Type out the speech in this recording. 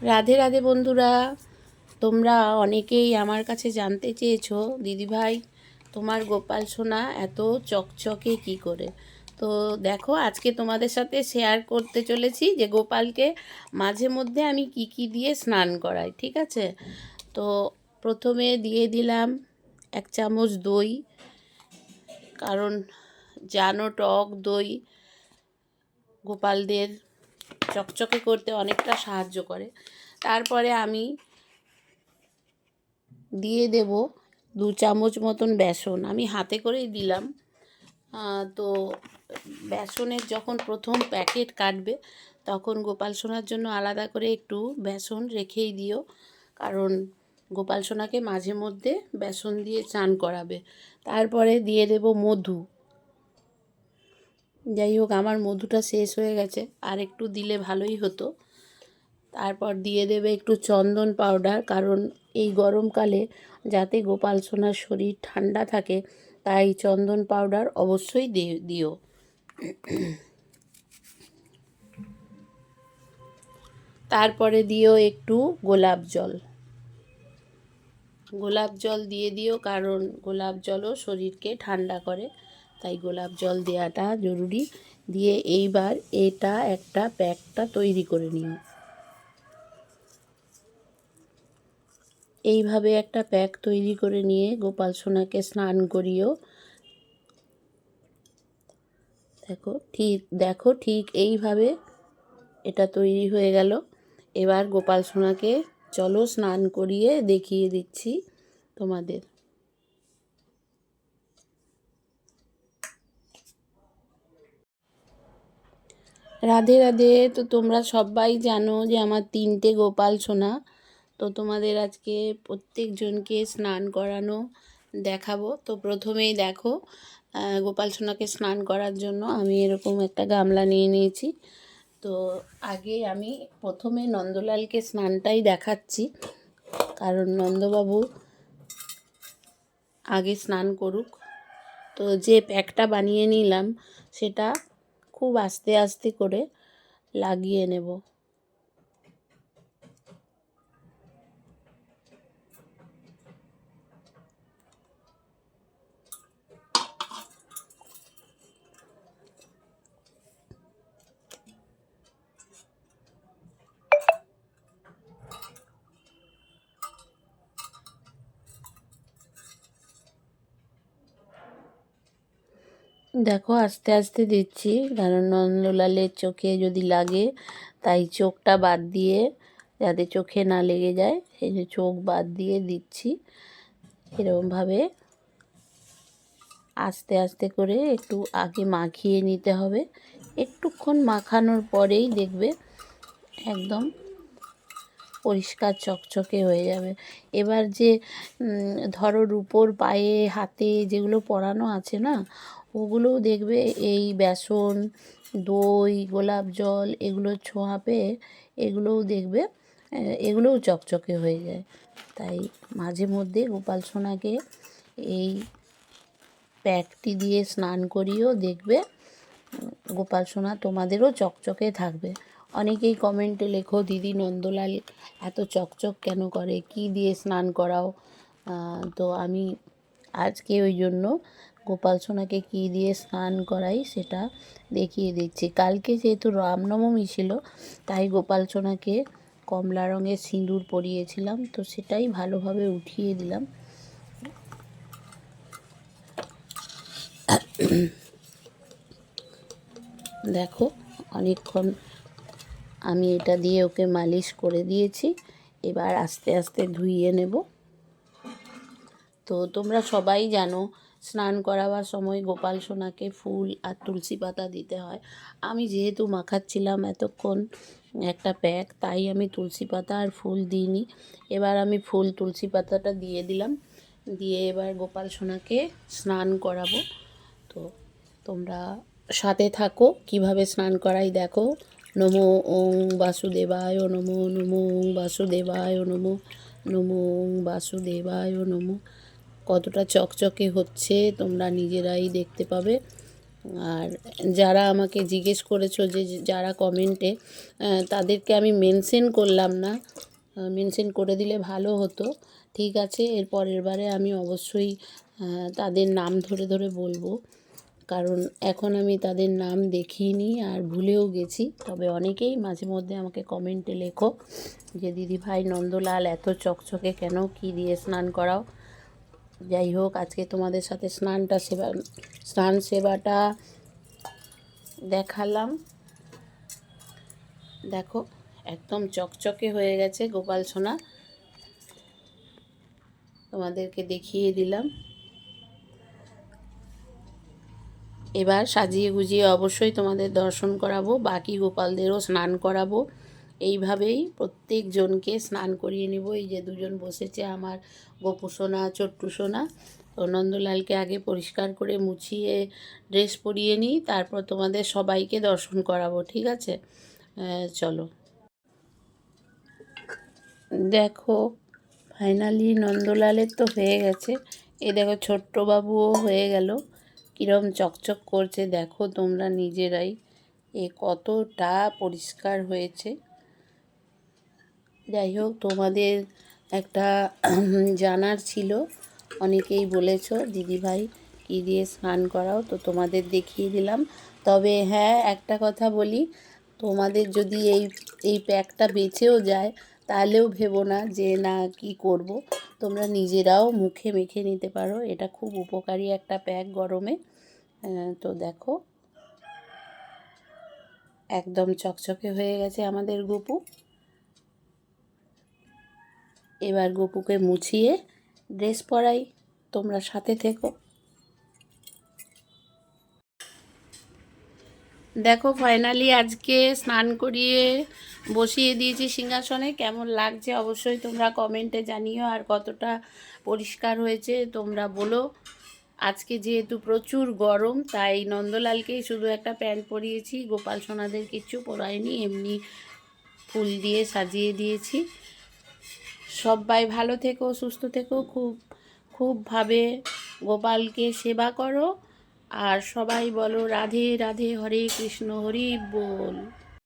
রাধে রাধে বন্ধুরা, তোমরা অনেকেই আমার কাছে জানতে চেয়েছো দিদিভাই তোমার গোপাল সোনা এত চকচকে কি করে। তো দেখো, আজকে তোমাদের সাথে শেয়ার করতে চলেছি যে গোপালকে মাঝে মধ্যে আমি কি কি দিয়ে স্নান করাই। ঠিক আছে, তো প্রথমে দিয়ে দিলাম 1 চামচ দই, কারণ জানো টক দই গোপালদের চকচকে করতে অনেকটা সাহায্য করে। তারপরে আমি দিয়ে দেব 2 চামচ মতন বেসন, আমি হাতে করেই দিলাম। তো বেসনের যখন প্রথম প্যাকেট কাটবে তখন গোপাল সোনার জন্য আলাদা করে একটু বেসন রেখেই দিও, কারণ গোপাল সোনাকে মাঝে মধ্যে বেসন দিয়ে চান করাবে। তারপরে দিয়ে দেব মধু। যাই হোক, আমার মধুটা শেষ হয়ে গেছে, আর একটু দিলে ভালোই হতো। তারপর দিয়ে দেবে একটু চন্দন পাউডার, কারণ এই গরমকালে যাতে গোপাল সোনার শরীর ঠান্ডা থাকে তাই চন্দন পাউডার অবশ্যই দিও। তারপরে দিও একটু গোলাপ জল। গোলাপ জল দিয়ে দিও, কারণ গোলাপ জলও শরীরকে ঠান্ডা করে, তাই গোলাপ জল দেওয়াটা জরুরি। দিয়ে এইবার এটা একটা প্যাকটা তৈরি করে নিও। এইভাবে একটা প্যাক তৈরি করে নিয়ে গোপাল সোনাকে স্নান করিও। দেখো ঠিক এইভাবে এটা তৈরি হয়ে গেল। এবার গোপাল সোনাকে চলো স্নান করিয়ে দেখিয়ে দিচ্ছি তোমাদের। রাধে রাধে। তো তোমরা সবাই জানো যে আমার 3টে গোপাল সোনা। তো তোমাদের আজকে প্রত্যেকজনকে স্নান করানো দেখাবো। তো প্রথমেই দেখো, গোপাল সোনাকে স্নান করার জন্য আমি এরকম একটা গামলা নিয়ে নিয়েছি। তো আগে আমি প্রথমে নন্দলালকে স্নানটাই দেখাচ্ছি, কারণ নন্দবাবু আগে স্নান করুক। তো যে প্যাকটা বানিয়ে নিলাম সেটা খুব আস্তে আস্তে করে লাগিয়ে নেব। দেখো, আস্তে আস্তে দিচ্ছি, কারণ নন্দলালের চোখে যদি লাগে তাই চোখটা বাদ দিয়ে, যাতে চোখে না লেগে যায় সেই যে চোখ বাদ দিয়ে দিচ্ছি। এরকমভাবে আস্তে আস্তে করে একটু আগে মাখিয়ে নিতে হবে। একটুক্ষণ মাখানোর পরেই দেখবে একদম পরিষ্কার চকচকে হয়ে যাবে। এবার যে ধরো রূপোর পায়ে হাতে যেগুলো পরানো আছে না, ওগুলোও দেখবে এই বেসন, দই, গোলাপ জল এগুলো ছোঁয়া পেয়ে এগুলোও দেখবে এগুলোও চকচকে হয়ে যায়। তাই মাঝে মধ্যে গোপাল সোনাকে এই প্যাকটি দিয়ে স্নান করিয়েও দেখবে গোপাল সোনা তোমাদেরও চকচকে থাকবে। অনেকেই কমেন্টে লেখো, দিদি নন্দলাল এত চকচক কেন করে, কি দিয়ে স্নান করাও? তো আমি আজকে ওই জন্য গোপাল সোনাকে কী দিয়ে স্নান করাই সেটা দেখিয়ে দিচ্ছি। কালকে যেহেতু রামনবমী ছিল তাই গোপাল সোনাকে কমলা রঙের সিঁদুর পরিয়েছিলাম, তো সেটাই ভালোভাবে উঠিয়ে দিলাম। দেখো, অনেকক্ষণ আমি এটা দিয়ে ওকে মালিশ করে দিয়েছি। এবার আস্তে আস্তে ধুইয়ে নেব। তো তোমরা সবাই জানো স্নান করাবার সময় গোপাল সোনাকে ফুল আর তুলসী পাতা দিতে হয়। আমি যেহেতু মাখাচ্ছিলাম এতক্ষণ একটা প্যাক, তাই আমি তুলসী পাতা আর ফুল দিইনি। এবার আমি ফুল তুলসী পাতাটা দিয়ে দিলাম। দিয়ে এবার গোপাল সোনাকে স্নান করাবো। তো তোমরা সাথে থাকো, কিভাবে স্নান করাই দেখো। নমো ওং বাসুদেবায় নমো, নমো ওং বাসুদেবায় নমো, নমো ওং বাসুদেবায় নমো। কতটা চকচকে হচ্ছে তোমরা নিজেরাই দেখতে পাবে। আর যারা আমাকে জিজ্ঞেস করেছো যে যারা কমেন্টে, তাদেরকে আমি মেনশন করলাম না, মেনশন করে দিলে ভালো হতো। ঠিক আছে, এর পরের বারে আমি অবশ্যই তাদের নাম ধরে ধরে বলবো, কারণ এখন আমি তাদের নাম দেখিনি আর ভুলেও গেছি। তবে অনেকেই মাঝে মধ্যে আমাকে কমেন্টে লেখো যে দিদিভাই নন্দলাল এত চকচকে কেন, কী দিয়ে স্নান করাও। যাই হোক, আজকে তোমাদের সাথে স্নান সেবাটা দেখালাম। দেখো একদম চকচকে হয়ে গেছে গোপাল সোনা, তোমাদেরকে দেখিয়ে দিলাম। এবার সাজিয়ে গুজিয়ে অবশ্যই তোমাদের দর্শন করাবো, বাকি গোপালদেরও স্নান করাবো। এইভাবেই প্রত্যেকজনকে স্নান করিয়ে নেব। এই যে দুজন বসেছে আমার গোপু সোনা, চট্টু সোনা, তো নন্দলালকে আগে পরিষ্কার করে মুছিয়ে ড্রেস পরিয়ে নিই, তারপর তোমাদের সবাইকে দর্শন করাবো। ঠিক আছে, চলো। দেখো ফাইনালি নন্দলালের তো হয়ে গেছে, এই দেখো ছোট্ট বাবুও হয়ে গেল, কীরম চকচক করছে দেখো তোমরা নিজেরাই, কতটা পরিষ্কার হয়েছে। যাই হোক, তোমাদের একটা জানার ছিল, অনেকেই বলেছো দিদিভাই কী দিয়ে স্নান করাও, তো তোমাদের দেখিয়ে দিলাম। তবে হ্যাঁ, একটা কথা বলি, তোমাদের যদি এই প্যাকটা বেঁচেও যায় তাহলেও ভেবো না যে না কি করব, তোমরা নিজেরাও মুখে মেখে নিতে পারো, এটা খুব উপকারী একটা প্যাক গরমে। তো দেখো একদম চকচকে হয়ে গেছে আমাদের গপু। এবার গপুকে মুছিয়ে ড্রেস পরাই, তোমরা সাথে থেকো। দেখো ফাইনালি আজকে স্নান করিয়ে বসিয়ে দিয়েছি সিংহাসনে, কেমন লাগছে অবশ্যই তোমরা কমেন্টে জানিও, আর কতটা পরিষ্কার হয়েছে তোমরা বলো। আজকে যেহেতু প্রচুর গরম, তাই নন্দলালকেই শুধু একটা প্যান্ট পরিয়েছি, গোপাল সোনাদের কিচ্ছু পরাইনি, এমনি ফুল দিয়ে সাজিয়ে দিয়েছি। সবাই ভালো থেকো, সুস্থ থেকো, খুবভাবে গোপালকে সেবা করো, আর সবাই বলো রাধে রাধে, হরে কৃষ্ণ, হরি বল।